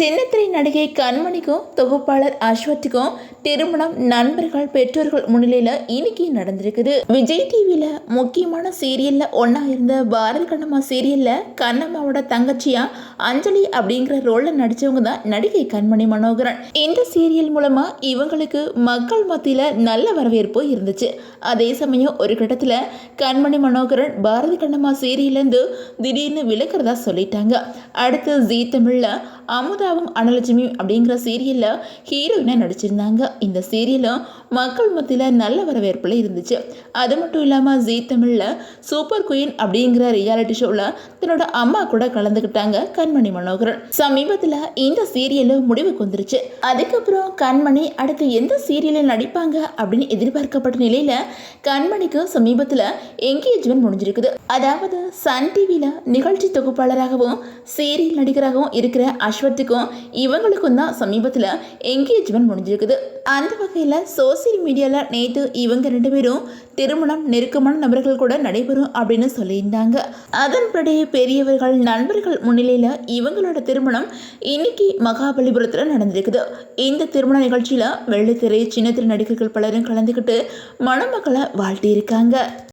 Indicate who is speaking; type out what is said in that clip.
Speaker 1: சின்னத்திரை நடிகை கண்மணிக்கும் தொகுப்பாளர் அஸ்வத்துக்கும் திருமணம் நண்பர்கள் பெற்றோர்கள் முன்னிலையில் இன்னைக்கு நடந்திருக்குது. விஜய் டிவியில் முக்கியமான சீரியல்ல ஒன்னா இருந்த பாரதி கண்ணம்மா சீரியல்ல கண்ணம்மாவோட தங்கச்சியா அஞ்சலி அப்படிங்கிற ரோல்ல நடிச்சவங்க தான் நடிகை கண்மணி மனோகரன். இந்த சீரியல் மூலமா இவங்களுக்கு மக்கள் மத்தியில நல்ல வரவேற்பு இருந்துச்சு. அதே சமயம் ஒரு கட்டத்தில் கண்மணி மனோகரன் பாரதி கண்ணம்மா சீரியல்லேருந்து திடீர்னு விலகிறதா சொல்லிட்டாங்க. அடுத்து ஜீ தமிழ்ல அமுதாவும் அனலட்சுமி அப்படிங்கிற சீரியலில் ஹீரோயினாக நடிச்சிருந்தாங்க. இந்த சீரியலும் மக்கள் மத்தியில் நல்ல வரவேற்பில் இருந்துச்சு. அது மட்டும் இல்லாமல் ஜீ தமிழில் சூப்பர் குயின் அப்படிங்கிற ரியாலிட்டி ஷோவில் தன்னோட அம்மா கூட கலந்துக்கிட்டாங்க கண்மணி மனோகரன். சமீபத்தில் இந்த சீரியலும் முடிவுக்கு வந்துருச்சு. அதுக்கப்புறம் கண்மணி அடுத்து எந்த சீரியலில் நடிப்பாங்க அப்படின்னு எதிர்பார்க்கப்பட்ட நிலையில் கண்மணிக்கு சமீபத்தில் என்கேஜ்மெண்ட் முடிஞ்சிருக்குது. அதாவது சன் டிவியில் நிகழ்ச்சி தொகுப்பாளராகவும் சீரியல் நடிகராகவும் இருக்கிற அஸ்வத்துக்கும் இவங்களுக்கும் தான் சமீபத்தில் என்கேஜ்மெண்ட் முடிஞ்சிருக்குது. அந்த வகையில் சோசியல் மீடியாவில் நேற்று இவங்க 2 பேரும் திருமணம் நெருக்கமான நபர்கள் கூட நடைபெறும் அப்படின்னு சொல்லியிருந்தாங்க. அதன்படி பெரியவர்கள் நண்பர்கள் முன்னிலையில் இவங்களோட திருமணம் இன்னைக்கு மகாபலிபுரத்தில் நடந்திருக்குது. இந்த திருமண நிகழ்ச்சியில் வெள்ளித்திரை சின்னத்திரை நடிகர்கள் பலரும் கலந்துக்கிட்டு மணமக்களை வாழ்த்தியிருக்காங்க.